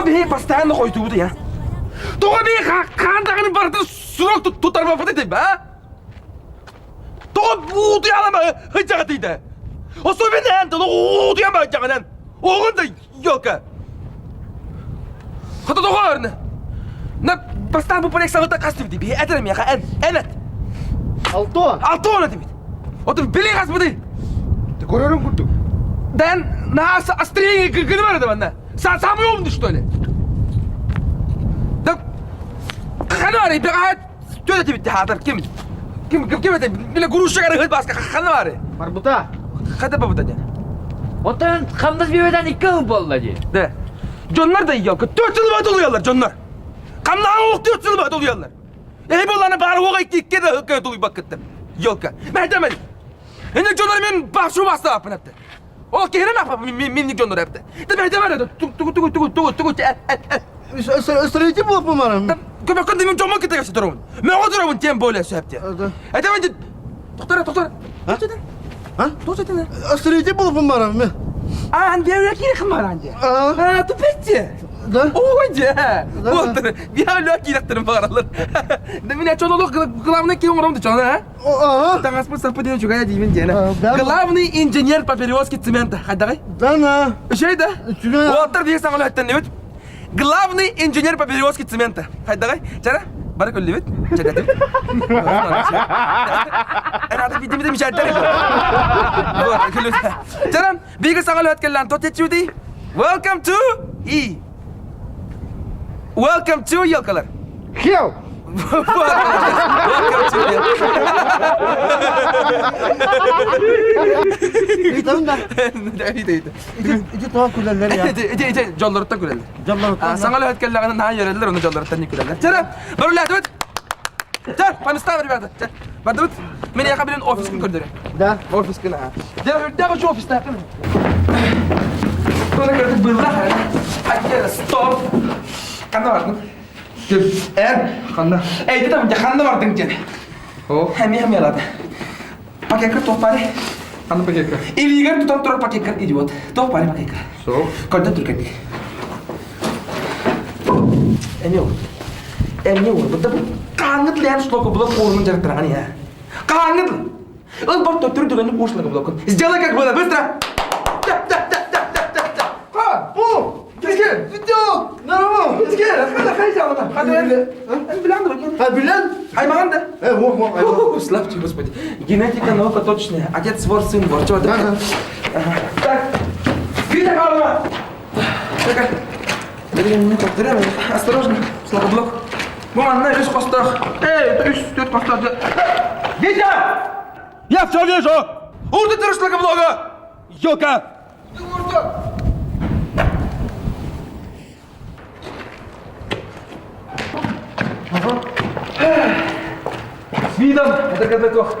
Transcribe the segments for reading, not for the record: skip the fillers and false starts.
Bir pastanı koyduğu ya. Doğru bir kandağını barda surak tutar mı fıtıdı be? Doğru bu duyalım mı? Hıcakatıydı. O soğuk ne? O duyalım mı hıcakatan? Oğun da yok. Hatta doğru ne? Ne pastan bu panik sağlıkta kastı bir ederim ya. Evet. Altı ona demek. O da bilin kasmadı. Görüyorum kurdu. Ben nasıl astriyeye gıgını var bana. Samıyor mu düştü öyle? Da kanı var ya bir hayat tüyde bitti haber kim de bile guruşa kadar hıt baska kanı var ya. Marbuta. Hadi babudan ya. Otan kamdaz bir beden iki hıp oldu. De. Jonlar da yok. 4 yıl बाद oluyorlar jonlar. Kamdan ok 4 yıl बाद oluyorlar. Hep onlarına bari oğa iki de hıkkı doluy bakıttım. Yok. Ben demedim. Şimdi jonlar men başu bastı yapın hepti. O kere ne yapalım minnik jonlar hepti. De ben demedim. Tuk. Isırıcı mı bu bana? Köpek kan demin jonma gitti yaşa durun. Ben o durun tempo öyle hepti. Demedim. Doktor. Ha? Doktor ne? Isırıcı mı bu bana? An bir öyle kim var anca? Ha, tupetçi. Da? Oğunca. Otur. Bir hala kirakterim bağırılır. Demin ne çoluk kılavını kim uğramdı çona ha? Aha. Tangas bu sapı diyor çukaya dimin cene. Ben- Kılavını inженер Paperioski цемента. Hadi gay. Dana. Şey de. Şuna- Otur diye sana hatta ne bit? Главный инженер Paperioski цемента. Hadi gay. Çara. Barak öyle bit. Çara bit. Ana da bitti mi şartlar. Bu kullu. Çara. Bir sana hatta kellan totetçudi. Welcome to E. Welcome to Yalkalar. Hiyo. Welcome to İyi tamam da. İyi. İki tuhaf kullanları ya. İyi. Jollarıtta güleller. Camlar Sana la etkellerden ha yerler onu jollarıttan güleller. Çara. Barul la tut. Çar. Panistan ver verdi. Çar. Badut. Beni yakabilin ofis gün gördüre. Da. Ofis gün ha. Daha şu ofiste. Sonra gördük bırla. Hakkı stop. Kanda vardın. Kanda. Ey dedim ya kanda vardın gene. Oh. Hem yaladı. Pakai ke toh pare. Kanı peki. Iligan tutam turun pakai ke idiot. Toh pare pakai ke. So. Kau tur kan. Emi olur. Betul kanget lihat stok blok kurun jarak terang ya. Kanget. Al bak tutur dulu push lagi blok. Jalan kak bola bыстро. Ha, bu. Gel. Video. Merhaba. Gel. Hadi jalan. Hadi. Ben bilang dulu. Ha bilen. Ай маған да. Во. Славьте, Господи. Генетика наука точная. Отец вор, сын вор. Чего ты? Так. Видно, Павлова? Так. Блин, так, зря. Осторожно. Слава блок. Вон, на, üst kostak. Ey, üst, dört kostak. Витя! Я все вижу! Урды ты слага блога! Ёлка! С видом, это когда тох,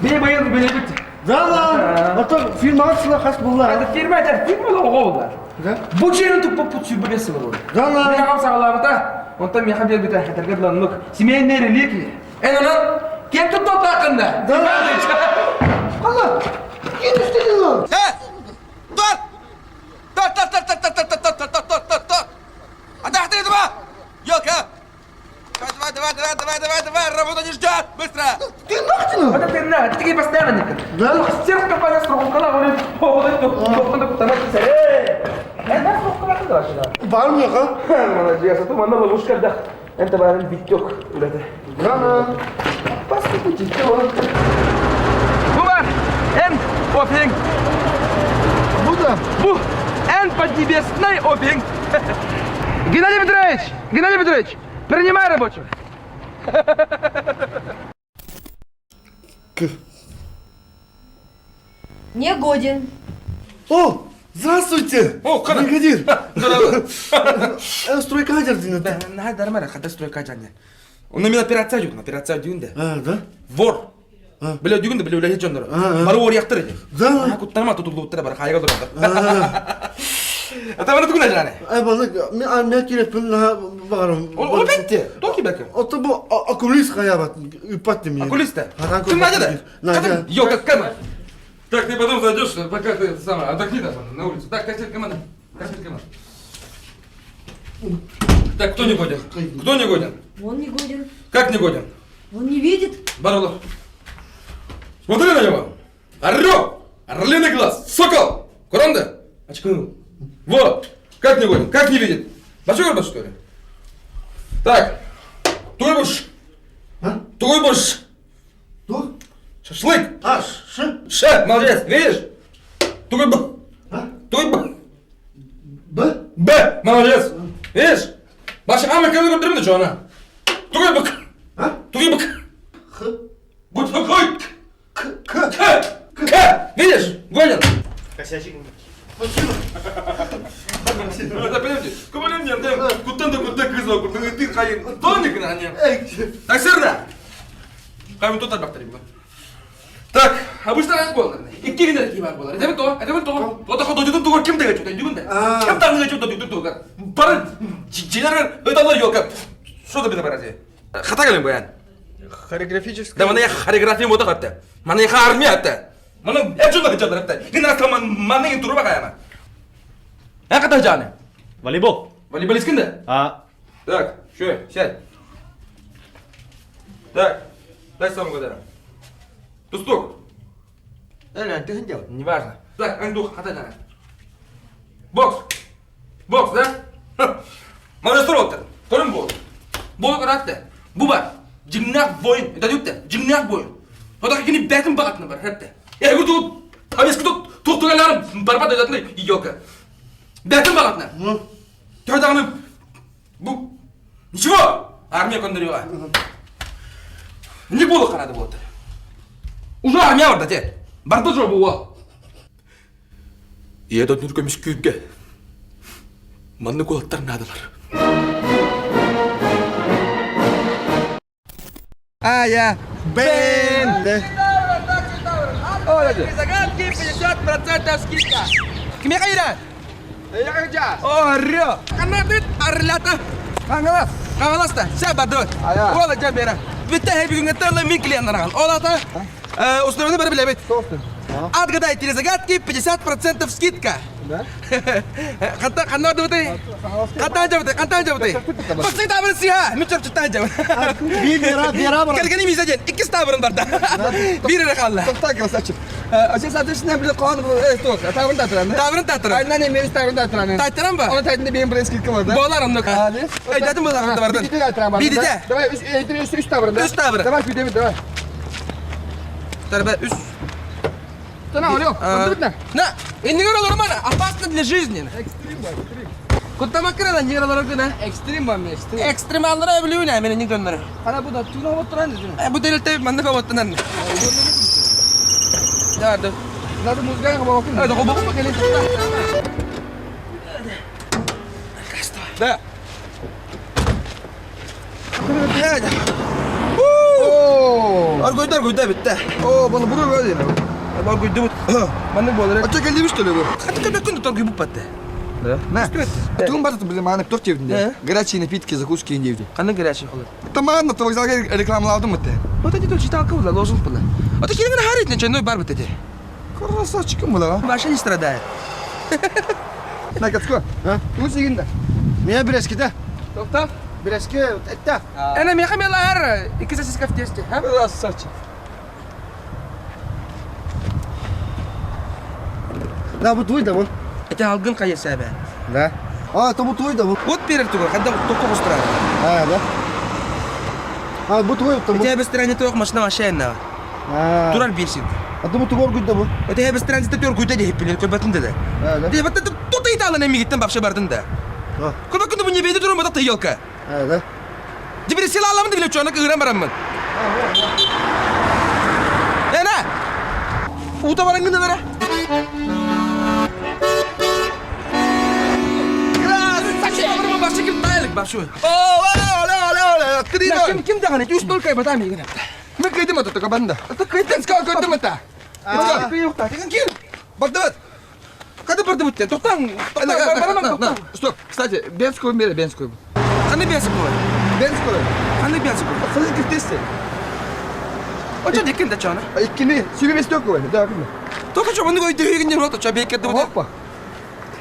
бей bayıl böyle bitti. Dana. Hatta firma sıla kaç bunlar. Это фирма lo oğullar. Да? Bu çeyreğin tuppa putsu bu besi var orada. Dana. Ne yapsa Allah'a da, ondan mi haber biter, hatta kadar nuk. Simeyen nerelik mi? En ona, kim tuttu hakkında? Dana. Allah. Kim istedin lan? He! Dur! Dur! Ada ahtarı mı? Yok ha! Давай, работа не ждет! Быстро! Kim baktın? Вот это на, ты такие постоянно никак. Да? Всех компаний с рукой, говорит, вот это, это срокала куда сюда? Var mı yok ha? Молодец, а то мана ловушка, да. Это барин битек, блядь. Dana. Послушайте, чего? Bu var, en опень. Bu da. Bu en поднебесный опень. Геннадий Петрович, принимай рабочего. Не годен. О, здравствуйте. О, когда? Бригадир. Стройкадр dinle. Hadi darmara, hadi стройка canlı. Onu мен операция düğünde. Ha da. Vor. Böyle düğünde böyle öyle hiç onları. Bari vor yaktır ya. Da. Ha kutlanma tutuldu uttara bari hayal durdu. Ata bana tukuna canı. Ay bana mi anne kirepin ha varım. O bitti. Toki belki. Oto bu akulis kayabat. Üpattim yani. Окулиста. Ты надо да? Надо. Йо, как камера. Так, ты потом зайдешь, пока ты сама отдохни там на улицу. Так, кассет команда. Так, кто не годен? Кто не годен? Он не годен. Как не годен? Он не видит. Барулов. Смотри на него. Орел! Орлиный глаз! Сокол! Куранда! Очканул. Вот! Как не годен? Как не видит? Большой горбаш, что ли? Так. Туйбуш! А? Туйбуш! Кто? Шашлык! А, ш? Ше! Молодец! Видишь? Туйбу! А? Туйбу! Б? Б! Молодец! Видишь? Башы ама кәлі көрдірімді жоғана. Туйбук! А? Туйбук! Х? Будь спокой! К? К! Видишь? Годен! Косячик. Спасибо. Это понимаете? Кумалин мне, да, кутанда кутта кызыл, кутта ты хайын, тоник на не. Эй, Так сырда. Кайын тот бактери bu. Так, обычно раз болар. İki gün erkeği var болар. Evet o, evet o. O da koduydu tuğur kim de geçiyor, değil mi? Kim tanrı geçiyor da tuğur. Para, çiçeğler ödallar yok. Что да беда баразе? Хата gelin bu yani. Хореографическая. Да, мана я хореография мода хатта. Мана я армия хатта. Мана эчо да geçiyorlar hatta. Yine asla mana inturu bak ayağıma. Ne kadar canı? Волейбол. Волейболистkin de. А, Так, шо, сядь. Так, дай самому ударом. Тустук. Ты не делал. Неважно. Так, андух, хата на. Бокс. Бокс, да? Молодец, Ролтер. Вторым бол. Бол каратты. Буба. Жимнак бойын. Это дютте. Жимнак бойын. Ода кини бәтім бағатыны бар, хәтті. Егер тут, табескі тут, тоқтығаларым барбат өтетіні йока. Бәтім бағатыны. Ну? Тёрдағыны... Бу... Ничего! Армия көндіріға. Не болды қарады болды. Уже армия бар да те. Барды жо бұл. Еді өтінір көміш күйінге. Манны қолаттарын адылар. Я. Бен. Загадки 50% скидка. Кime kayıran? Я хотя. Oh, Rio. Karena dit arlata. Kangalas. Kangalas da. Siapa tuh? Aya. Ola jambera. Bitte hep gün ngeterle min klientan al. Ola ta. Установлены барабелебит. Отгадайте загадки 50% скидка. Да? Канна дути. Кантан жабыты. Басың табырын сиha. Мен чөп чөптан жабы. Бера бар. Келгені мизаден. İkisi табырын барда. Бiri қалды. Тоқта красавчик. Sen satışından bile kağıdı bu tavırın tattıran. Табырын таттырын. Aynen emeğimiz tavırın tattıran. Таттыран ба? Onun taytında benim buraya skilka vardı. Болар оннук. Hadi. Айтатын болар бардын. Bir de tattıran vardı. Бидите. Давай üst tavırında. Üst tavırı. Давай bir de давай. Тарба үс. Sana alıyor. Kondu bitme. На, инди гора нормально, опасно для жизни. Ekstrem var ekstrem. Кутта маккара не гора лорак да. Ekstrem var mı ekstrem? Экстремаллар билүү не менин гөннөр. Ana bu da tuna oturan dedi. Bu делте манда кабаттан. Да, да. Zaten muzgaya kaba bakın. Да, кобо кобо келин. Да. Oo. Аргойдар битте. Oo bana bunu böyle dedi. Бал гойду бут. Манда болар. Açık geldi işte öyle bu. Хата када күндө торги буппатты. Ne? Tüm batı bizim anı tok cebinde. Ne? Горячие напитки, закуски индивиди. Кандай горячий холод. Tamam da televizyonda reklamladım mı te? Вот эти точно алкоголь ложил было. А ты кино харит на чайной бар битте. Красавчик mı la? Ваша не страдает. Ne kaçko? Ha? Bu siginde. Меня брески, да? Tokta. Брески, это. انا ميا خمي الله هر يكسس كفتيستي ها. Красавчик. Да, вот твой, да, вот. Это алгын кайы сабы. Да. А, это вот твой, да, вот. Вот перер тугу, когда току устраивает. Да. А, вот твой, там. Это я без страны тоқ машина машина. А, Турар бирсин. а ты вот твой, да, вот. Это я без страны тетер гуйда де хеппилер көбәтінде де. Да. Де бат тут италан эми гиттен бапша бардын да. А, Көбәкүндө бу небейде турам бата тыйылка. да. Дибир сила аламын диле чона кыгырам барамын. Эна. Ута бараңында бара. Сачи башка ким тайлык бапшу. Kim даганы? Үч только батам егене. Ben kaydım atı toka banda. Это кайтен скал кайдым ата. А. Кыйыкта. Деген ким? Багдават. Кады барды бүттен? Токтаң. Бараман токтаң. Стоп. Кстати, бенскую бери, бенскую. Кандай бенсик бу? Бенскую. Кандай бенсик бу? Сазı kırtesi. Очо декен да чана. İkkini, sübü besi yok var. Daha kırma. Тока чо баны гой дегенде рото чо бекет бу. Hoppa.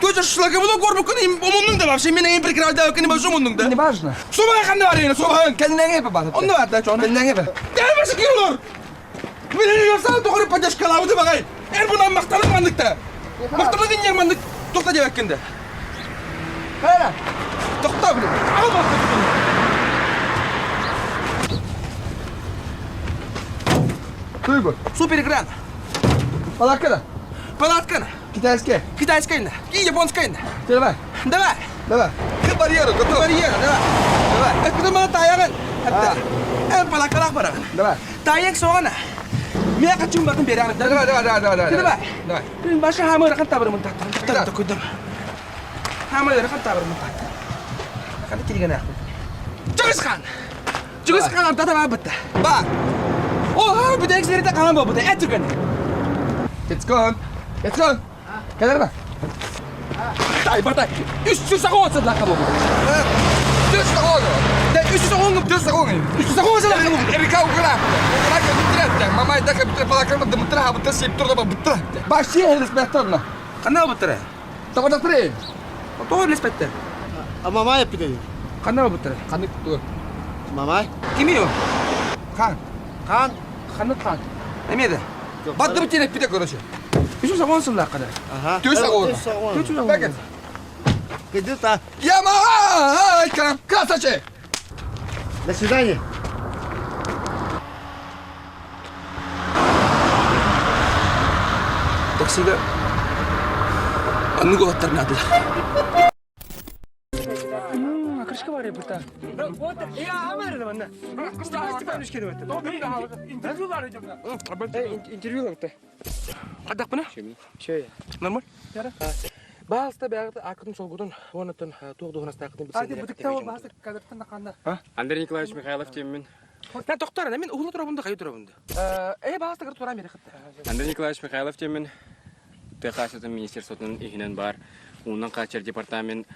Тоже шлаговой горбу кuni умунун да вообще меня им прикрывать да кuni башум умунун да. Не важно. Суба ханна арена суба. Kendine gibi bak. Он да да чон. Kendine gibi. Да башки улар. Мен жасал тогры поддержка лауды багай. Эр бунан макталып мандыкта. Макталып инер мандык. Токта деп эккенде. Hala. Токта биле. Ал бак. Туйго. Супер экран. Палаткада. Палаткана. Китайский. Китайская инда. И японская инда. Давай. Давай. Давай. К барьеру, готов. Барьера, давай. Давай. Это мы таяган. Палакалах бараган. Давай. Таяк соғана. Мен қачым бақын бері аңыз. Давай. Давай. Давай. Мен башы хамыр қан табырмын тақтым. Көйдім. Хамыр қан табырмын тақтым. Қанды келген ақ. Жүгісқан. Жүгісқан амта таба бұтты. Ба. О, бұты әксерді қалан бұл бұты. Әт түрген. Кетскон. Кәдір ба? Тай, бартай. 300 сағын отсады лаққа бұл бұты. 300 сағын. 300 сағын отсады лаққа бұл бұты. Эрика укра. Рака битрет. Мамай дака битре палакарма да мутра, бутра сеп турда ба бутра. Баш сен респекторна. Қандай бұтыры? Тоқта три. Тоғыр респектор. А мамай пидей. Қандай бұтыры? Қаны тур. Мамай? Кемей о? Хан. Хан? Қанды қан. Немеді? Бадды битене пиде короче. 300 сағын сылда қада. Ага. Төс сағын. 300 сағын. Бәкет. Иди та. Яма! Крам. Красавчик. До свидания. Таксиге анны голаттарын адылар. Крышка бар бұта. Интервью лаңты. Қадақ бұна? Шөй. Нормаль? Бағылыста бәғіті ақытын сол бұдың онытын тоғдығынасты ақытын Андрей Николаевич Михайлов теммен. Мен тоқтарына, мен ұғылы тұрабынды, қайы тұрабынды. Бағылыста қырып тұрам бері қытты. Андрей Николаевич Михайлов теммен. Техасытын министерствотын игінен бар. Онынан қачар департамент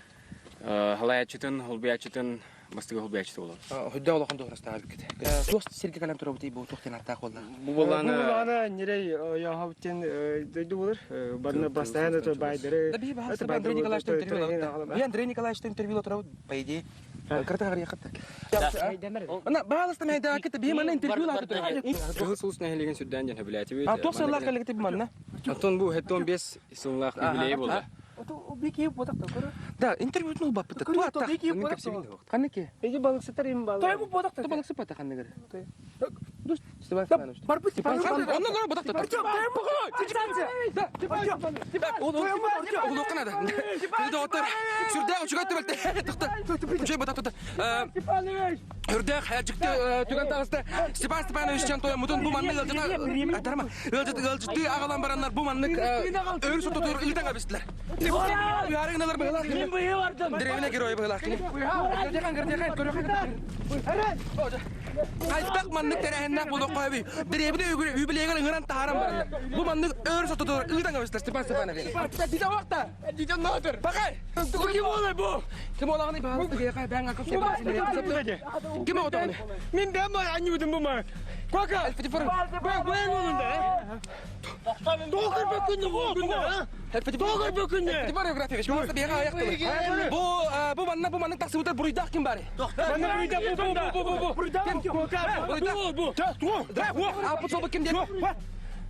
халаячытын, холбиячытын, бастығы холбиячыты болу. Хүдді олақын тоғынасты ағып кеті. Тоғыз серге кәлем тұрабыты бұл тоқтен артақ олда. Бұл боланы... Бұланы нерей яғауттен дөйді болыр. Бадына бастайын өті байдыры. Да бей бағылыста бай Андрей Николаевичтен интервью олады. Бей Андрей Николаевичтен интервью олады, по идее. Кырты ғария қытты. Бағылыста мәйді әкетті, бей мана интервью олады тұрады. Тұғы сұлысына әлеген сүрден жен хөбіләті бейді. 90 лақ әлігіті бей манна. Антон бұл 15 сұлылақ юбилейі болды. Да, интервьютын ол баппыты. Туаттақ. Қанеке? Еді балық сытар ем балық. Той бұл бодақтар. Той балық сыпаты қанегері. Дұрыс. Степан Степанович. Барбы Степан Степанович. Ондан ғана бодақтар. Ол оқынады. Күзді оттар. Сүрді ұшығатты бәлті. Тұқты. Үшей бодақтарды. Үрдіқ, жүкті түген тағысты. Степан Степановичтен той мұтын бұл манны өлжіна. Тарама. Өлжіті ағалан баранлар бұл манны өр сұты тұр үлден қабестілер. Үйарығыналар бұғылақ. Мен бұйы бардым. Деревіне геройы бұғылақ. Қайтақ маннык тәрәхіннәк болу қойбей. Деревіне үйбілеген ұңыран тағарам барында. Бұл маннык өр сұты тұр үлден қабестілер. Степан Степанович. Диде уақта. Диде нотыр. Бақай. Кім олай бұл? Кім олағыны бағылысты кейқай бәң ақып сепілесін. Кім оғытағыны? Мен бәм бар әнюдым бұл ма? Қоқа? Әлфетифорын. Бәң олында. Тоғыр бөкінді ғой. Тоғыр бөкінді. Әлфетифор Евграфевич, бағылысты бейға аяқтылы. Бұл манның тақсы бұтар бұрыйдақ кім бәрі? Апыт сол бұл кім дені?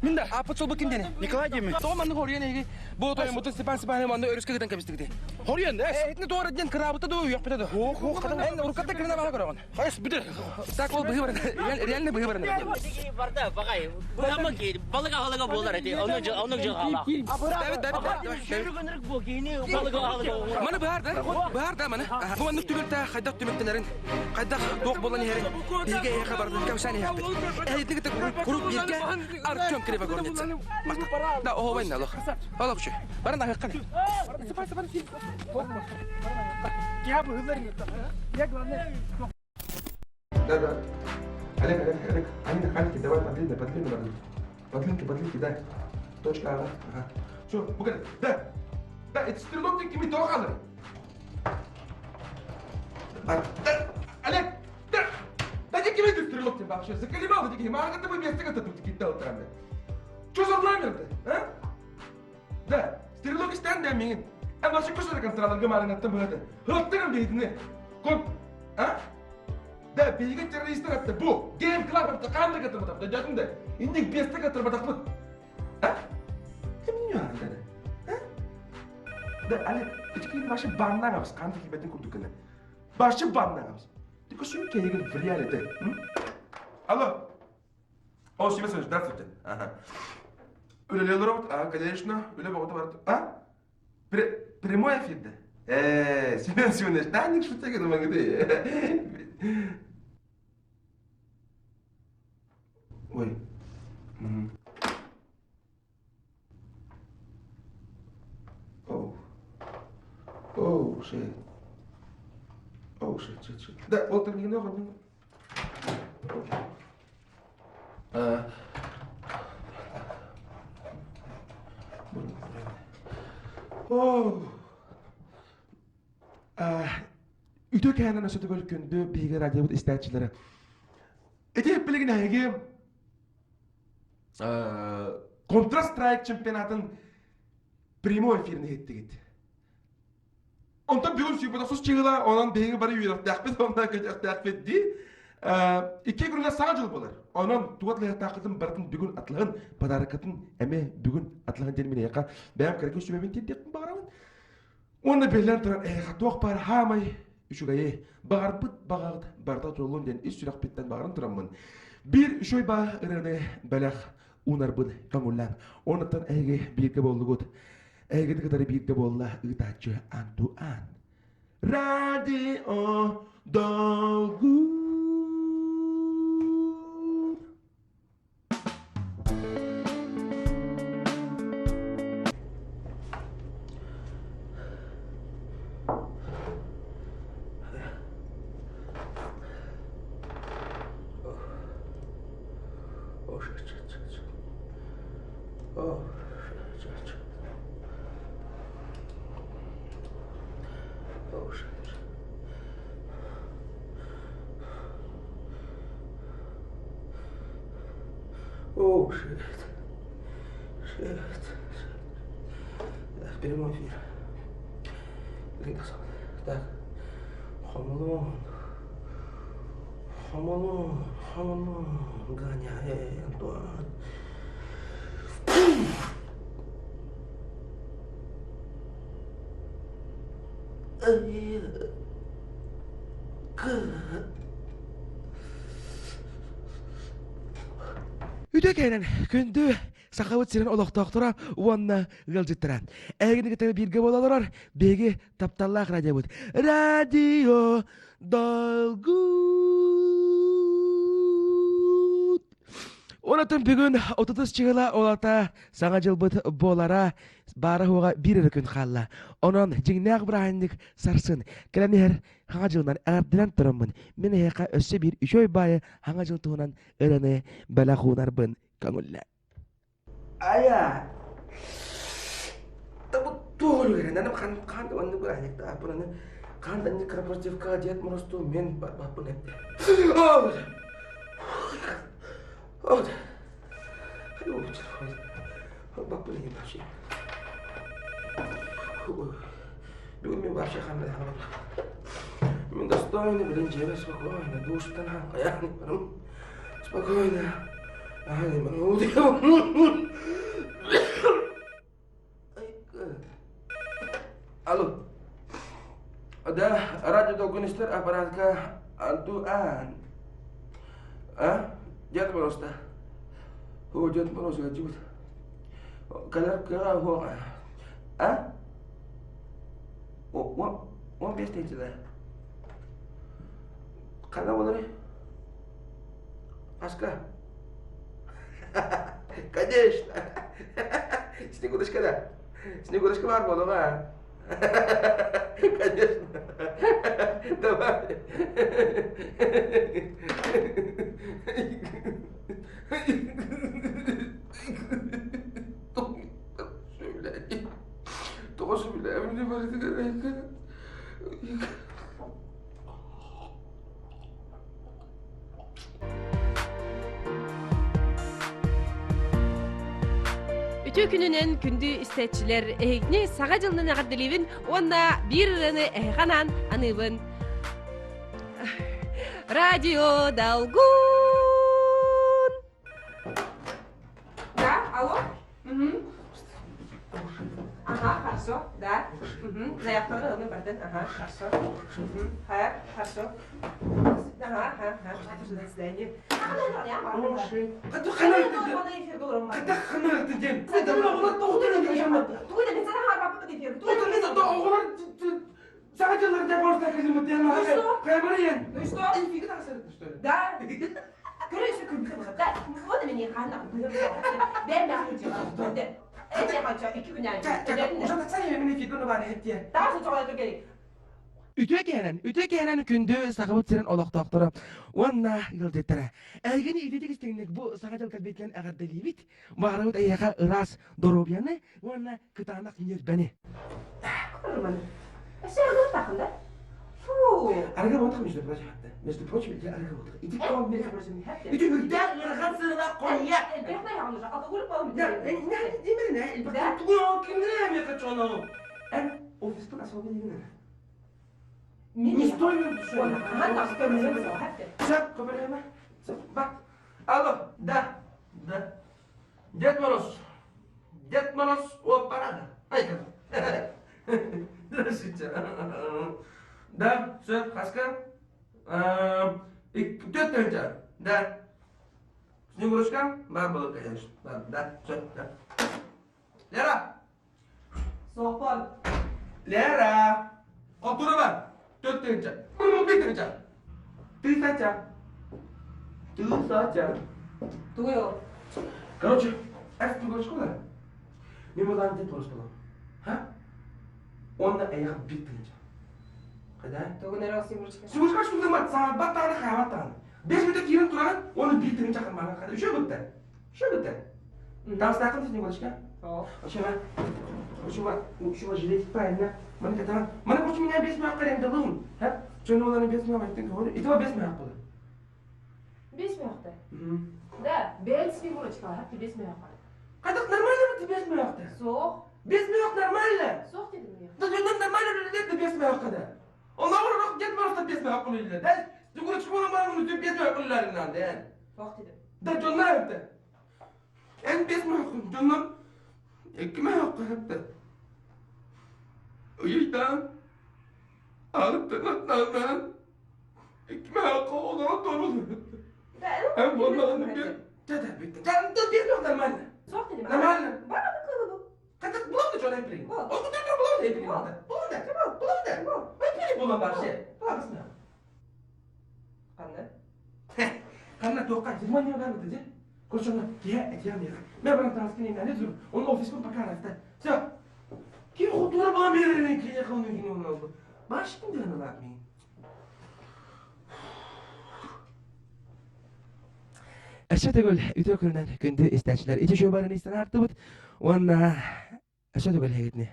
Мінді, апыт сол бұл кім дені? Николай деме. Сол манның хориян еге. Бұл тойын бұтын Степан Степанович манның өріске кеден кәбістігіде. Хориян, әйтіні тоғыр әден қырабыты да ұяқ бітеді. Ән ұрқатта кіріне баға көріған. Қайыс біді. Так ол бұғы барында, реально бұғы барында. Барда, бағай. Бұлама кейді, балыға қалыға болар әте, оның жыл қала. Давид. Жүргінірік бұл кейіне балыға қалыға. Маны бағар да маны. Бұл манның түбірті қайдақ түмектілерін, қайдақ доқ болан ерін, бейге еға барды, кәусәне яқпет. Әйетігі күріп ерге арт көм кіребе көрінетсі. Мақтақ. Да, оғы байында, олық үші. Барында қаққаны. Да. Олег, Анька, давай, подлинки, дай. Точка, ага. Все, погоди, да, это стрелок ты кими тохали. Олег, да не кими ты стрелок ты вообще, заколебал ты, марка ты бы место как-то тут кидал там. Что за пламя-то, а? Да, стрелок и стань, да, мин. Ama şu kusura kantıralar gömalın attım böyle. Hırttırım beydini. Kon. Ha? Da bilgi teröristler attı bu. Game club attı. Kandı katırma taptı. Cadın da. İndik beste katırma taptı. Ha? Emin ya anne. Ha? Da ali içki başı banlanamız. Kandı kibetin kurduklarına. Başı banlanamız. Dik şu keyge realite. Алло. О, себе слышишь, здравствуйте. Ага. Öyle Лерот, конечно, öyle bir oda var. Ha? Прямой эфир, да? Семен Семенович, да, не шутя, я думаю, где. Ой. Оу. Оу, shit. Оу, shit. Да, вот ты мне нахуй. Үйдө кәнен өсөтө көркөндө бейге радиобут истәчилери. Эти билигин әйге Counter-Strike чемпионатын прямой эфирine хеттигит. Онтан бүгүн сүйбөдө сус чыгыла, онан бейге бары үйрөп тақпет, ондан көтөк тақпет ди. İki günde sağ jıl bolar. Ondan tuvatla taqıtın bardın бүгүн атлыгын подаркатын эме бүгүн атлыгын термине яка бәм кереке сүмөмүн тендек багарамын. Онда белен турар хатуак бар хамай үшүгайы багарбыт багагыт барда жолун ден ис сүрак биттен багарын турамын. Бир үшөй ба ырыны балах унарбын каңуллан. Онтан эге бирге болдугут. Эге дигатары бирге болла ытачы антуан. Radio Dolgu. Oh shit. Прямой эфир. Так. Хамалон. Гоняй, Антуан. Үйдекенен күнді сақауыт сирен олықтақтыра уанна ғылжыттыран. Әгіні кетері бірге болаларар, беге тапталлақ радио бұд. Radio Dolgut. Онатын бүгін 30 чығыла олата саңа жылбыт болара бары хуға бір күн қалла. Онан жеңнәқ бірайындық сарсын. Кәләнер хаңа жылынан әғарділен тұрымын. Мен әйқа өсі бір үшөй байы хаңа жыл туғынан ұрыны бәлі хуынарбын көңілі. Ая! Табы тоғылу керен. Әнім қанды онды бір әйекті апыраны. Қанды әнді корпоративқа диет мұрысту мен бапын әпті. От. Бапын әйім бапшы. Бүгін мен бапшы қандай қамын. Мен достойны, блин, живе спокойно, душ-то нам, каяны, спокойно. Ага, не могу, Алло. Да, радио Долгунистер, аппаратка Антуан. А? Дед просто. О, Дед Мороз, гаджут. Калерка, а? Он без тенти, да? Когда болары? Аска? Конечно! Снегурочка, да? Снегурочка бар болу, а? Конечно! Давай! Тоже, бля, мне болит голова. Ütü gününün kündü isteçiler ehikni sağa jılının ağadılibin onda bir ırını ehikanan anıbın. Radyo Dalgun. Да, алло? Угу. Ага, хорошо, да. Угу. Заявканы алып бардым. Ага, хорошо. Угу. Хайр, хорошо. Ага, ага, ага. До свидания. Да. Короче, да, вот мне хана. Ben de hıcım. Ece haça 2 gün önce. Daha sonra gerek. Üte gelen kündü sakıbıt siren olaq doktora. Wanna yıldettere. Elgini idedik istenlik bu sakıcıl kalbetlen ağardalibit. Bağırıt ayağa ıras dorobyanı. Wanna kıtanak yer beni. Kurban. Sen ne takında? Fu. Arga botak işte proje hatta. Mesela proje bir arga botak. İtik kon bir proje mi hatta. İtik bir de ırgat sırada konya. Ben ne yapacağım? Akıllı bağım. Ya ne demir ne? Bu tuğu kimlere mi kaçonu? En ofiste nasıl oluyor ne? Не стой, Ага, Все, проблема. Бак. Алло, да. Дед Мороз, о, парада. Айка. Здравствуйте. Да, все, Хаска. Тетя, да. Снегурочка, бар было, конечно. Да, все, да. Лера. Sohbet. Lera. Otur var. Dörtünce. Bunu bitireceğim. Ты сача. Дую. Короче, это другая школа. Мимо там где твоя школа? А? Он на эйх биттинча. Когда? Дугу не раз Симурчика. Симурчика что ты мат сам батана хаватан. Без меня кирен туран, он биттинча хамана хада. Что битте? Что битте? Там стакан с Симурчика? О. Шума жилетик правильно. Mana katakan, mana kursi minyak biasa makan yang dalam, ha? Cuma orang biasa makan itu kau, itu apa biasa makan? Без мяхта. Да, без Симурчика, ты без мяхта. Kata нормально itu biasa makan. Соқ. Biasa makan нормально. Соқ dedim ya. Tapi нормально itu biasa makan dah. Allah orang git makan biasa makan ile. Dah, juga cuma orang itu biasa makan ile nande. Соқ dedim. Dah cuma itu. En biasa makan, cuma ekmek makan hatta. Uyuydan, alıp da natlardan, ekmeğe kovulana doğru. Hem onların bir cedel bitti. Canım da bir yok normalde. Соқ dedim. Normalde. Bana da kılıbı. Katak bulam da şöyle yapayım. O kutuyor bulam da yapayım. Bulam da. Ben bulam var şey. Aslında. Anne. Karena dokar, jadi mana yang kan itu je? Kurcuna, dia ni. Ben bana transferin yani dur. Onun ofisini bakar hafta. Siap. Kim kutular bana bir yere kliye kalmıyor yine onun oldu. Başım diyorum lan mi? Aşağıda gol ütokürden gündü isteçler. İçi şobarını isten arttı bud. Ona aşağıda gol hegitni.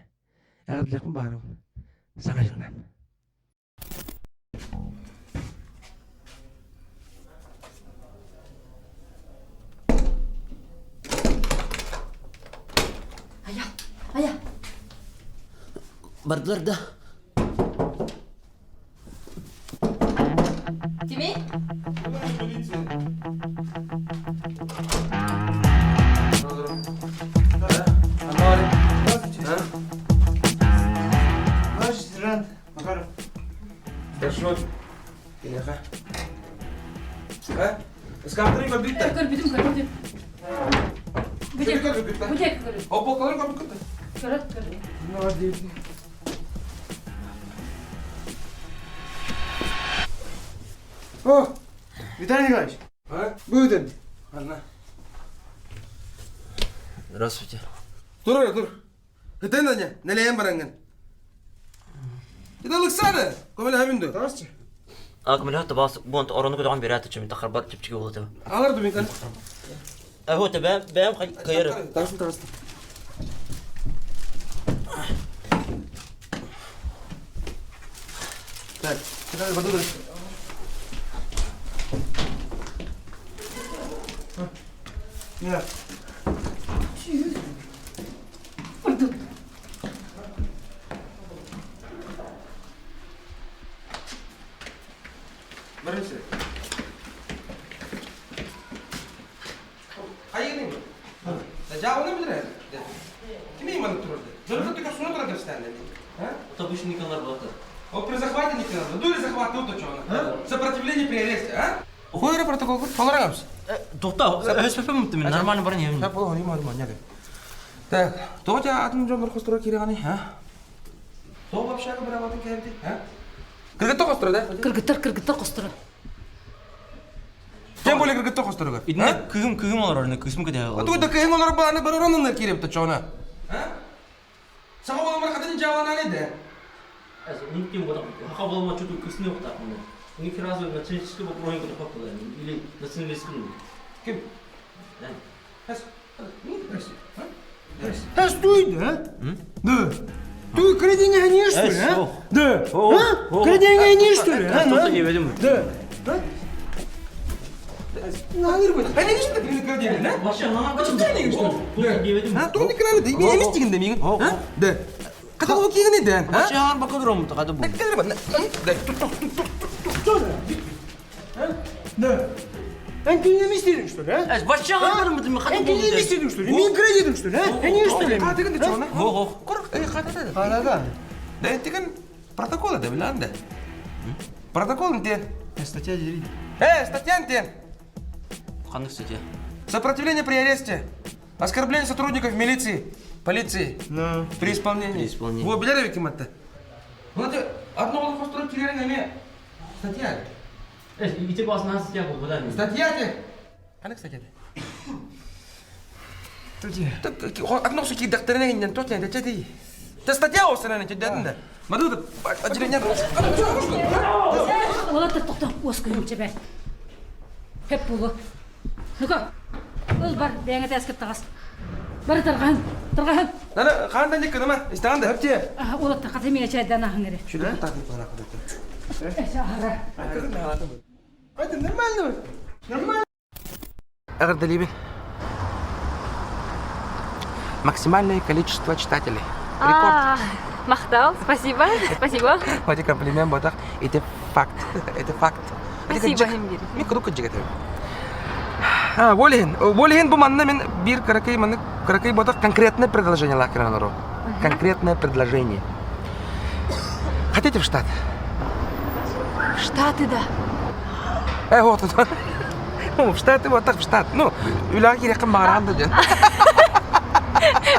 Ağırlık mı bağırım? Sana jılnan. Aya. Bardılar da. Тимей? Наш сержант Макаров. Старшой. Кинеха. А? Скамтры компьютер. Көрбүдүм. Бутек. Опокалын компьютер. Көрөт. Молодец. О, Виталий Николаевич. А? Быдын. Анна. Здравствуйте. Тур. Хытын да не, нелеем баранган. Это Александр. Комел хаминду. Здравствуйте. أكمل هات باص بونت أورانو كده عم بيرات تشمي تأخر بات تبتشي ولا تبع. Алар дубин кан. هو تبع بام خير. Тарсын. Так, кидай воду. Нет. Бірінші. Қайығын еңі? Жауыны білдіреді? Кім еңі маңып тұрырды? Жұрғы түкі сұны тұрады встәнді? Табушникалар болды. О, при захвате не надо. Дули захват, ну то что? Сопротивление при аресте, а? Қойыры протокол құр, толыраңыз. Тоқта, өспепе мүмітті мен, нормально барын емін. Шап болу, не не. Так, то у тебя атын жон бір қостыру кереғаны, а? То вообще бір абатын кәлді, а? Кыргытты қостыру, да? Кыргыттар қостыры. Тем более кыргытты қостыру көр. Идіне күгім олар, күсім кәде. Оттуда күйін олар бағаны бір ораныныр керепті чоны. Саға болу бір қадын жауанан еді. Никем вот хаха болма что-то кысны вот так ну. Ни разу на человеческий вопрос не попало или националистский. Кем? Стой, да? Да. Ты крадение не что ли, а? Да. А? Крадение не что ли, а? Что-то не ведем. Да. Әне нешті кімді көрдеңін, а? Вообще, она Почему ты не что? не ведем. Тоғынды кірәлі де, мен емес дегенде меген. Да. Қата ол кеген еді, а? Вообще, ар бака дұрым мұты, қады бұл. Кәлі ба, Да. Ты не мистерин, что ли, а? Вообще, ар бака дұрым мұты, Ты не мистерин, что ли? Мен крадедім, что ли, а? Не что ли? Қата кенде чоғына? О, Қорық, қата деді. Қарада. Да, теген протокол еді, білі анда. Протоколын тен. Статья дерит. Статьян тен. қандай статья? Сопротивление при аресте. Оскорбление сотрудников милиции, полиции. Ну. При исполнении. При исполнении. Во, білер өйкім атты. Бұл әте, одно олық қостырып келерін әме. Статья. Ите басына статья бұл, бұдан. Статья те. Қанық статья те? Одно сұки дақтарына кенен тоқ тәне тәте дей. Та статья осыраны тәдәдің да. Мадуды, ажырения Олар тоқта, осы көйім чебе. Хеп болу. Нүкі, өз бар, бәңі тәскіп тағас. Бары тұрғайым. Наны қағандан дек кіні ма? Истағанда? Әпте. Олар тақаты мені чайдан ақын әрі. Шүлі тағын қара қыдықты. Әші ағара. Это нормально. Нормально. Агар Далибин. Максимальное количество читателей. Рекорд. Мақтал, спасибо. Спасибо. Вот и комплимент ботах. Это факт. Это факт. Спасибо, Эмгир. Мен круг жігіт. Волейін бұл манна мен бір каракай ботах конкретное предложение лакиран ору. Конкретное предложение. Хотите в штат? Штаты, да. Вот это. В штаты вот так в штат. Ну, юляки рекам маранды ден.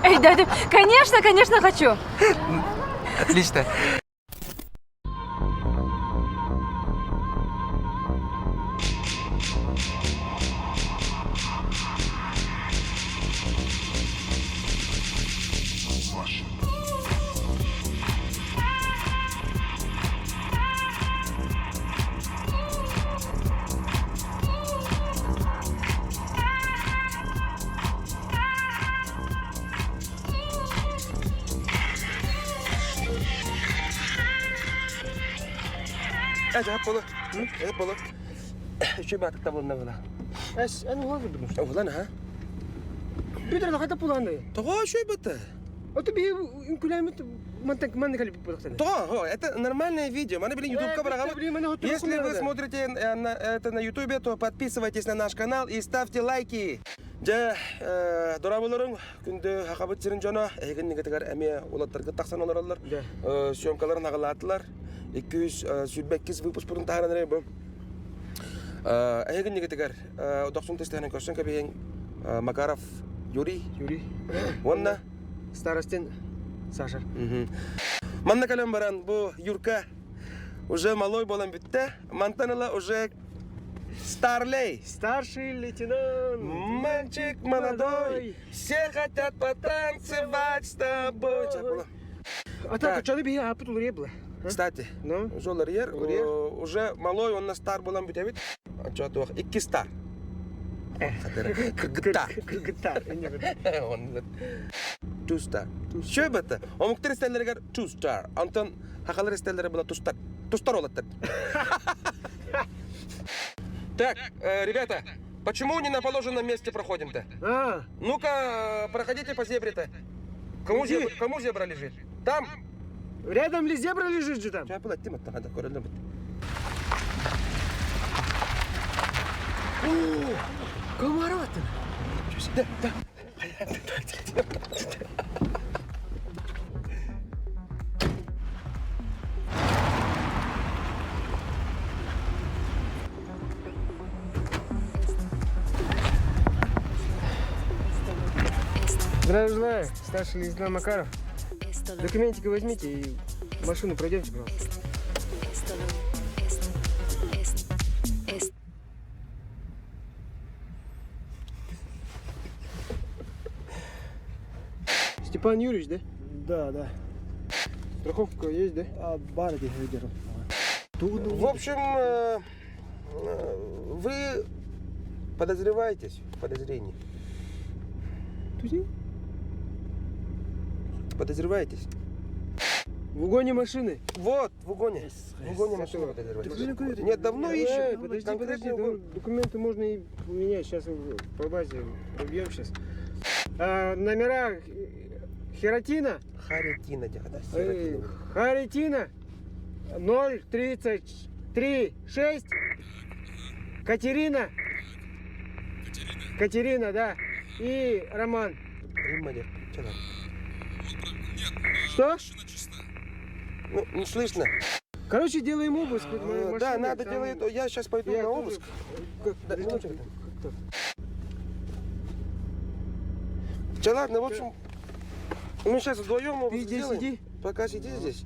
Эй, дядя, конечно хочу. Отлично. Әжі, болы. Болы. Үші батықта болына бұла. Әне оған көрдім. Оғылан, ха? Бүйдерді қайта бұланды. Тоға үші баты. Оты бей үнкіләмет манны кәліп бұлақтады. Тоға, это нормальное видео. Маны білін ютубқа барағалы. Если вы смотрите это на ютубе, то подписывайтесь на наш канал и ставьте лайки. Жа, дора болырың, күнді хақабыт сирин жона, әйген негетігер әме олаттарға тақсан оларалар. Съемкаларын ағалатылар. 208 выпуск бұрын тағыран әрі бұл. Әйген негетігер, доқсын тестігінен көрсін көбейін Макаров Юрий. Онна? Старостен Саша. Манна кәлем баран, бұл Юрка уже малой болан бітті. Мантаныла уже Старлей. Старший лейтенант. Мальчик молодой, все хотят потанцевать с тобой. А так, что ты бей, а потом ребла? Кстати, жолар ер, уже малой, он на стар болан бітті. Что ты вақ, 2 стар. Кыргыттар. 2 star. Що бәті? Омықтыр істерлерігер 2 star. Антон хақалар істерлері бұла 2 star. 2 star олаттыр. Так, ребята, почему не на положенном месте проходим-то? Ну-ка, проходите по зебре-то. Кому зебра лежит? Там? Рядом ли зебра лежит же там? Сейчас было, Тима, надо, король. Комара аттың. Здравия желаю, старший лейтенант Макаров. Документики возьмите и машину пройдемте, пожалуйста. Степан Юрьевич, да? Да. Страховка есть, да? Бар де выдержал. В общем, вы подозреваетесь в подозрении. Подозреваетесь? В угоне машины. Вот, в угоне. В угоне машины подозреваетесь. Нет, давно ищем. Подожди, Конкретный угон. документы можно и поменять. Сейчас по базе пробьем сейчас. Номера Хератина. Харитина, дядя. Харитина 0336. Катерина, да. И Роман. Римма, нет. Че там? Что? Ну, не слышно. Короче, делаем обыск. Да, надо делать. Я сейчас пойду на обыск. Да, минуточку. Че, ладно, в общем, мы сейчас вдвоем обыск Ты здесь сделаем. сиди. Пока сиди здесь.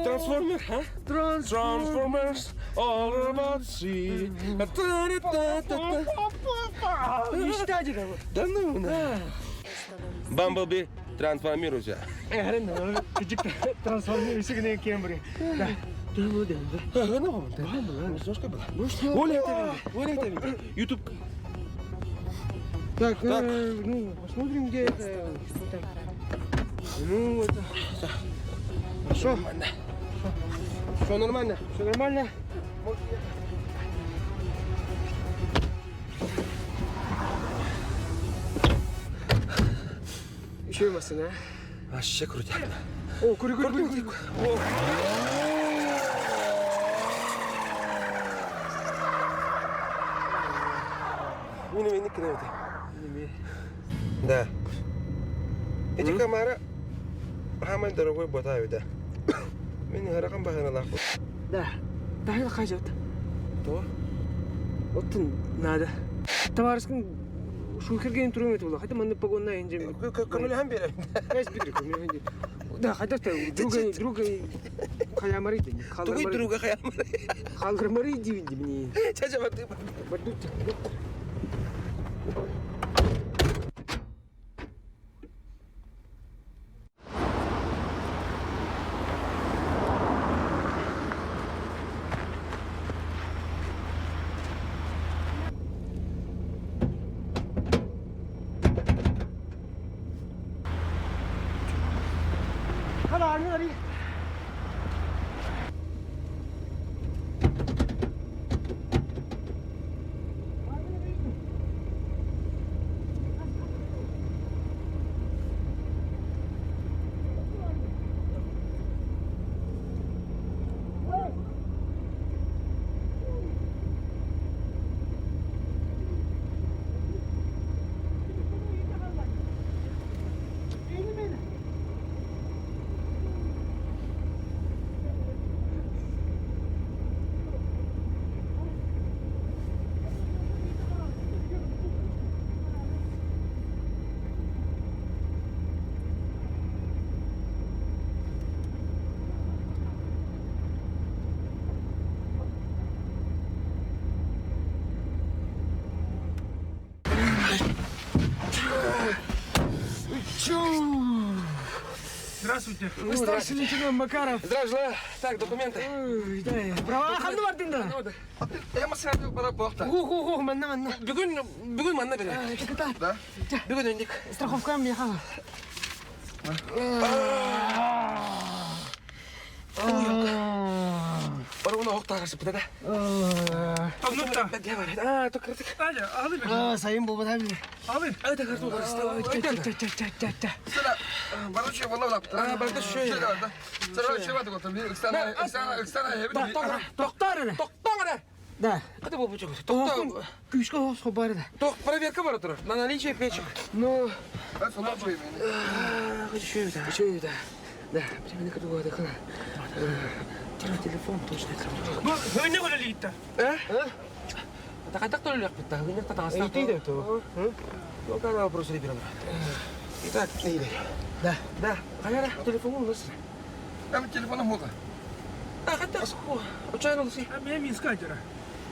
Трансформер, а? Transformers, all about sea. Мечтатель. Да ну, на. Бамблби, трансформируйся. Трансформируйся к Кембри. Да. Оля это видео. YouTube. Так, ну, посмотрим, где это. Ну, это. Что? Все нормально? Все нормально? Еще и машина. Вообще крутяк. О, кури. Не киноты. Да. Эти камера хаман дорогой ботаю, да. Мен харакан бахана лаху. Да. Да, хажат. То? Вот надо. Товарищем шухерген турмет было. Хотя мы погонна инжем. Камиль хамбера. Кайс бидрик, камиль. Да, хотя друга хаямари день. Тугой друга хаямари. Халгармари дивинди мне. Чача барды. Бардут. Hadi. Здравствуйте. Старший лейтенант Макаров. Здравствуй. Так, документы. Права қамды бар деңді? Я машина бара боқта. Манна. Бүгін манна бере. Да? Бүгін өндік. Страховкам ехала. Баруына Tavuk tağısı bu da. Anlatta. Gel var. Tok kırdık. Hadi alayım. Sayın baba tabii. Alayım. Hadi kartı var. Bana şey vallahi laf. Ben de şöyle. Sana şey vardı otur. Bir ıksana hebi. Doktor ne? Да. Hadi babacığım. Doktor. Күйшка собары да. Док, проверка бар отыр. На наличие печек. Ну, Ben sana söyleyeyim yani. Еще да. Да, прямо на кругу отдохна. Телефон точно это. Bu höyne kadar gitti. Так а так то ли легко, так не так и ты да то. Ну, когда вопрос ребенок. Итак, иди. Да. Да. Hayır, telefonum у нас. Hem telefonum oldu. А, хотя, случайно лысы. Benim iskacıra.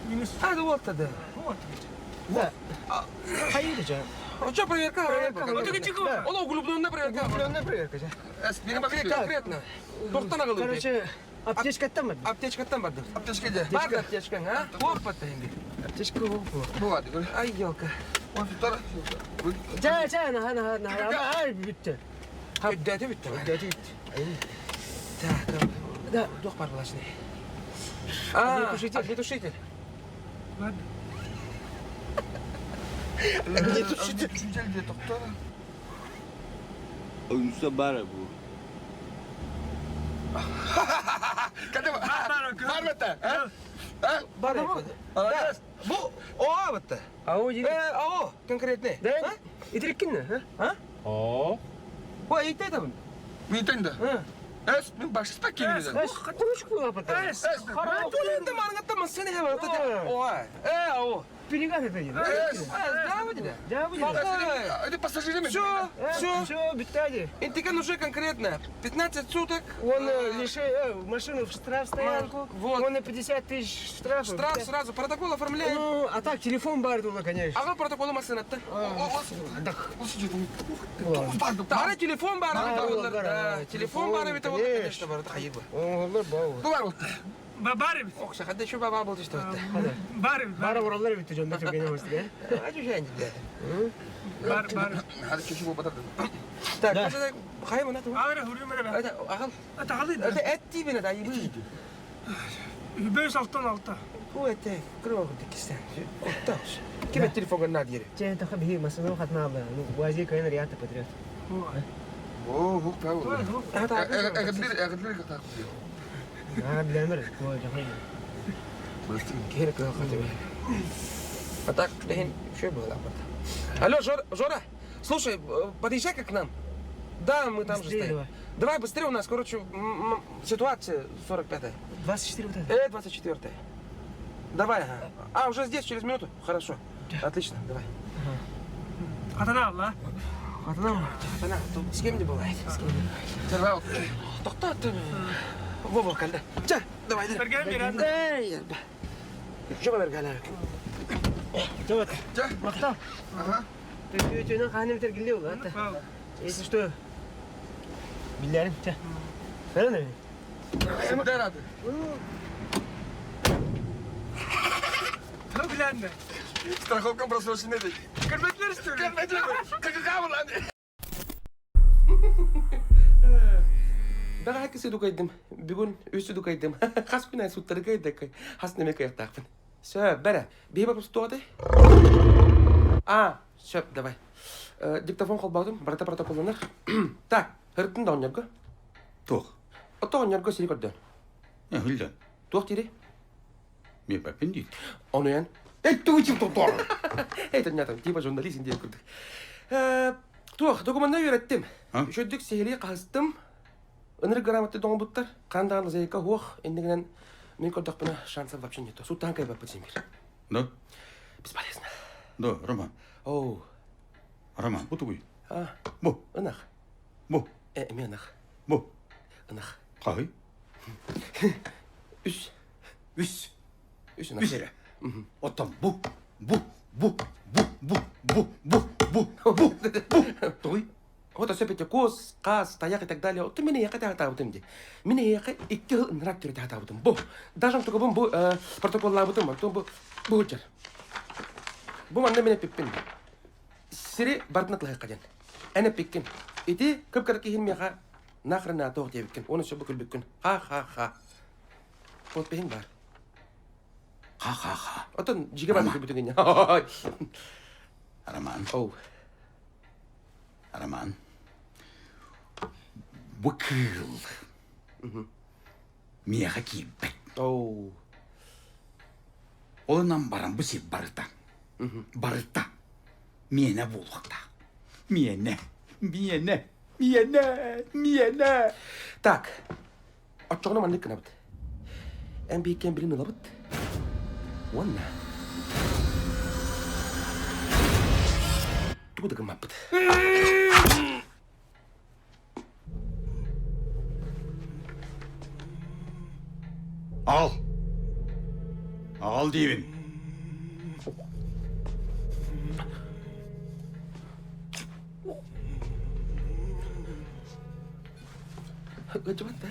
Minus. А, вот тогда. Да. Hayır canım. А что проверка? Вот это чего? Он углубленная проверка. Определенная проверка. Benim bakayım. Конкретно. Тоқтана қалу. Короче, аптечкаттан бар. Аптечкаттан барды. Apteşkede. Бар аптечкаң, а? Опытта енді. Аптечка ол. Bu vardı. Ай, елка. On tutar. Ана, ай бүтті. Үддәті бітті. Үддәті бүтті. Так, да, доқ бар балашыны. Огнетушитель. Огнетушитель. Ладно. Огнетушитель. Düşünceli diye doktor. Oyuncusu bara bu. Kadın var mı da? Ha? Бар ма? Да. Бұл, о, бітті. Ау дейді. О, конкретный. Да? Итереккенне, ha? О, итті айтамын. Miten de. Es, ben başsız pek geliyor. Қатырышық бұл апата. Енді маңғаттамын, сені хем артı де. О, Перегаз это дейді. да, дейді. Да, будет. Hadi pasajere mi? Все, бүтті әде. Интиган уже конкретно. 15 суток. Он машину в штраф стоянку. Вот. Он на 50 тысяч штраф. Штраф сразу, протокол оформляем. Ну, а так, телефон бар было, конечно. Ага, протоколы машин attı. Ладно. Ара телефон бар. бар, Да, телефон бар, это вот, конечно, бар. Hayır bu. Оңғылар бау. Bu var oldu. Барим. Okşa, hadi şu baba buldu işte. Барим. Бара оралар бітті жонда түргене бастыға. Hadi şu indi. Бар. Hadi köşe bu kadar. Так, hadi hayır mı ne tamam? Ağır hürümere ben. Hadi ahal. Atahalıydı. Hadi et dibine de iyi bu. Beş alttan altta. Bu ete kırma kırdık işte. Otta olsun. Kime telefon gönderdi yeri? Че, тақа бихи масына қатна алды. Уази кайын рията патриот. Oo, huk tabi. Hadi Eğitleri katak. Ага, білемір. Ой, жақай. Gerek yok hadi. А так, леген, что было? Алло, Жора, слушай, подъезжай-ка к нам. Да, мы там же Быстрее стоим. Давай быстрее, у нас, короче, ситуация 45-я. 24 вот это. 24-я. Давай, ага. А, уже здесь, через минуту? Хорошо. Отлично, давай. Atana al la. Атана, с кем не бывает. Terva. Тоқта, ты. Вова, калда. Ча, давай. Bergen bir an. Эй, Жоба бергала. Вот. Gel. Мақтау. Aha. Төтенің қаны бітер келде ол, атта. Если что, билерім, че. Ver onu. Şimdi hadi. Tabii bilen de. Страховка просроченная. Kırmekler istiyorum. Какая lan? Бага хэкки сэдукайдым. Бүгүн үсүдукайдым. Хас күнай суттарыкайдакай. Хас немекаяктакпын. Сө, бәрі. Бейба пустуады? Сөп, давай. Диктофон қолбаудым, барата протоколыныр. Так, хырттын да онярго. Тух. Отто онярго сирик ордон. Hülden. Туох тири? Мен папин değil. Onu yan. Ты учим тутор. Это не там, типа журналист диye kurduk. Туох, документны үйреттім. Үшөддік сехили қастым. Өнер грамоты доңбуттар. Қандағын зайка хуох, ендігінен мен көрдіқпіна шансов вообще нету. Суттан кайба подземир. Да? Бесполезно. Да, Роман. Оу. Роман, bu tuğuy. Bu. Инах. Bu. Мен инах. Bu. Инах. Қағай? Үс. Үс. Үс инах. Üsere. Otam bu. Туғуй. Вот все эти кос, кас, таяк и так далее. Вот меня я хотел это утымди. Меня я хотел нравится это утым. Бу. Даже только бу протокол лабутым, то бу бучер. Бу манна меня пиппин. Сири бартнат лайк каден. Ana pekkin. Iti köpkärki hilmiä nahranaa tohtiavikkin. Onnes joku kylbykkin. Ha. Pot pehin var. ха. 어떤 지게반 그 부등이냐? Роман. 어우. Роман. Быкыл. Мияға киіппек. 어우. Олынан баран бұсы барыта. Барыта. Миене болуақта. Миене. Так. 어쩌고나 만들 거나 보다. MB 게임 비리는 거부터. 원나. 누구도 그 맛보다. Ал дейбін. 그거 좀 한다.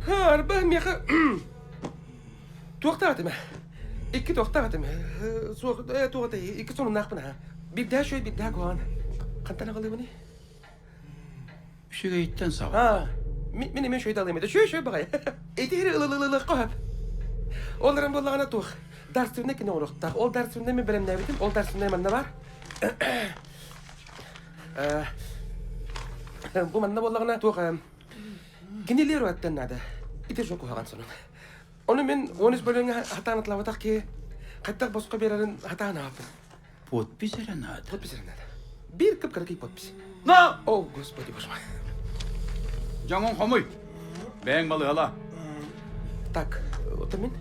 Arbah miyaqa. To'xtatma. İki to'xtatma. To'xta, ikki so'm naqbina. Bidda shu, bidda qo'an. Qantana qilibini? Шүге иттен сау. Men şöyle alayım da şöyle bakay. Etiri ılılılılıq qoyab. Onların bollağına tuğ. Dersinde ki ne olurdu? Ol dersinde mi bilem ne bitim? Ol dersinde mi ne var? Bu manna bollağına tuğ. Gineler o etten nada. İtir çok koyağın sonun. Onu men 13 bölüğüne hata anıtlavataq ki qaytaq bosqa bererin hata ne yapın? Подпись надо. Подпись надо. Bir kıpkırık подпись. На! О, господи, боже мой. Жаңон қомой. Бәң балы ала. Так, это мен?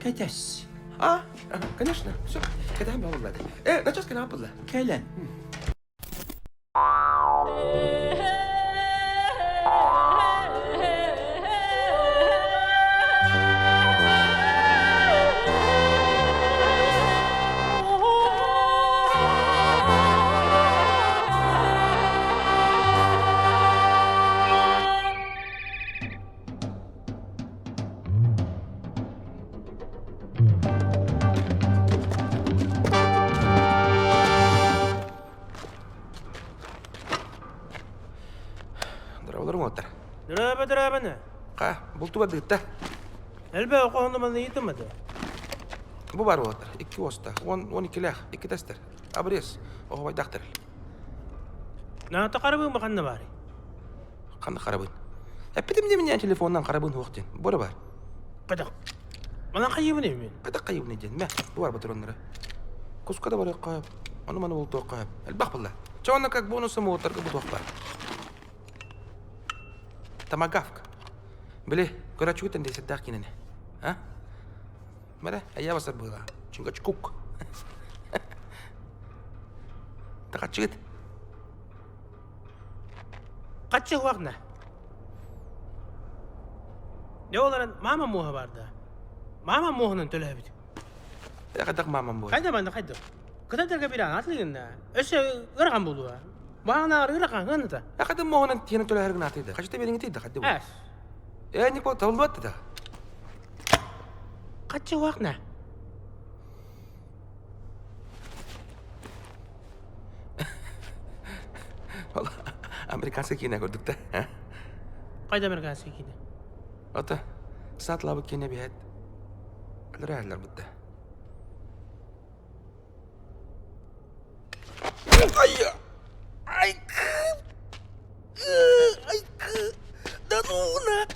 Кәтәс. Конечно. Все. Когда я был лад. На час когда был. Кәлән. Olur mu otur? Драбы. Bu tuba dıtta. Elbe okuğunu bana yitemedi. Bu var otur. 2 osta. 12 leh. 2 tester. Abres. O vay doktor. Ne takarabın bakan ne bari? Kandı karabın. Epidim de minyan telefondan karabın vaktin. Bora var. Padak. Bana kayyımın emin. Padak kayyum ne diyen. Bu var batır onlara. Kuska da var ya kayıp. Onu bana buldu kayıp. Elbak billah. Çoğunla kak bonusu mu otur ki bu tuhaf var. Tamagafk. Bile, kura çuğutan diye seddak yine ne? Ha? Mara, ayya basar bu da. Çünkü çukuk. Takat çığıt. Kaçı vak ne? Ne olarak mama muha vardı. Mama muhunun töle bit. Ya kadak mamam bu. Kayda banda kayda. Kıta derge bir an atlıyın da. Öse ırgan bulu. Bana ırgan hını da. Ya kadak muhunan tiyana töle her gün atıydı. Kaçta verin gitiydi kadde bu. Es. Ne bu tavul battı da. Kaçı vak ne? Valla Amerikan sekine gördük de. Kayda Amerikan sekine. Ata, saat labı kene bir et. Alır bitti. Ay Danuna.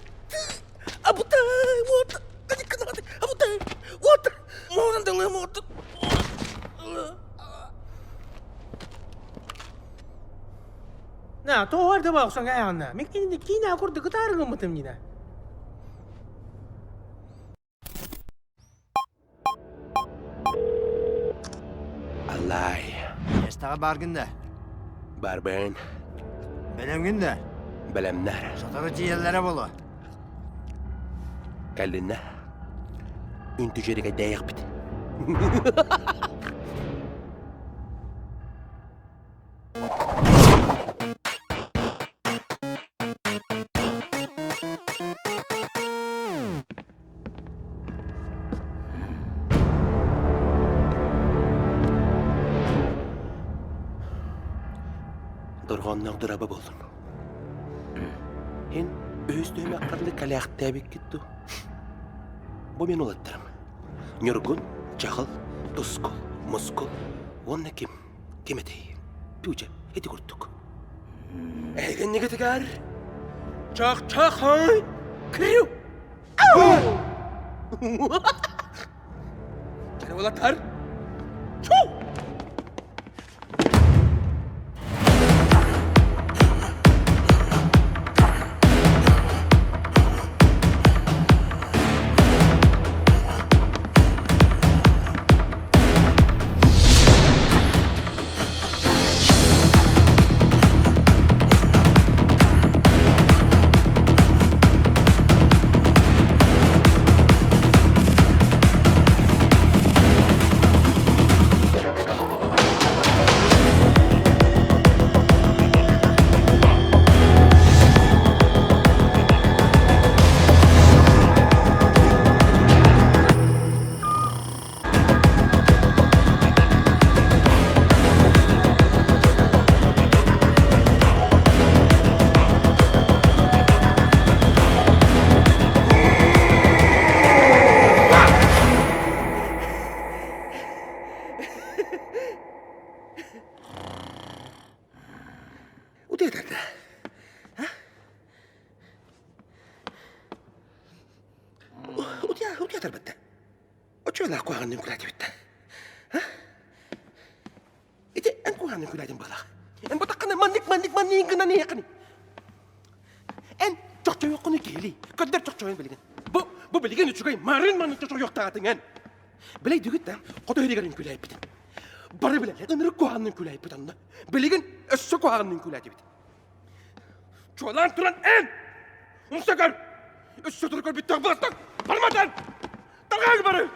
Abutay, what? Hadi kanadi. Abutay, what? Mohon dalı mot. Na, to var da bak sana ayağına. Mekin de kina kurdu kıtarın mı temine? Allay. Estağa bargında. Barben. Benim günde. Belemler. Satarıcı yerlere bolu. Geldin Üntüceriye dayak bit. Torğandan duraba boldun. Hen özдөme akıllı kalaqta bek gittu. Bu men olattırım. Nurgun, çahıl, tuskul, muskul. Onna kim? Kim edey? Tuğca, hedi kurttuk. Egen nege tegar? Çak ha? Kriyo! Kere olattar? Çuv! Utia terbatta. Ochola ko hanin kulati bitta. Ha? Ite an ko hanin kulati bala. En batakana manik kana ni yakani. En çokça yok konu keli. Kadar çokça yok bilgin. Bu bilgin üçügay marin man çokça yok tağatın. Bilay dügüt da kodo hedigarin kulay bitin. Barı bile ınırı ko hanin kulay bitin. Bilgin össü ko hanin kulati bitin. Çolan turan en. Umsakar. Össü turkol bitti bastak. Parmadan. Dalgal barı.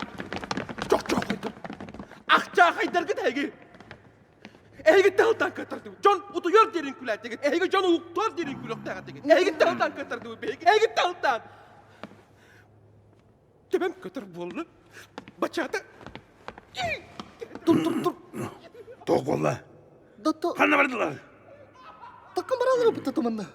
Çok koydum. Akça haydar git hegi. Egi daltan katardı. John utuyor derin kulati. Egi John utuyor derin kulak tağatı. Egi daltan katardı. Egi daltan. Tebem katar bollu. Bachata. Dur. Tok bolla. Datto. Kanna vardılar. Takım baralı mı bu tatımında?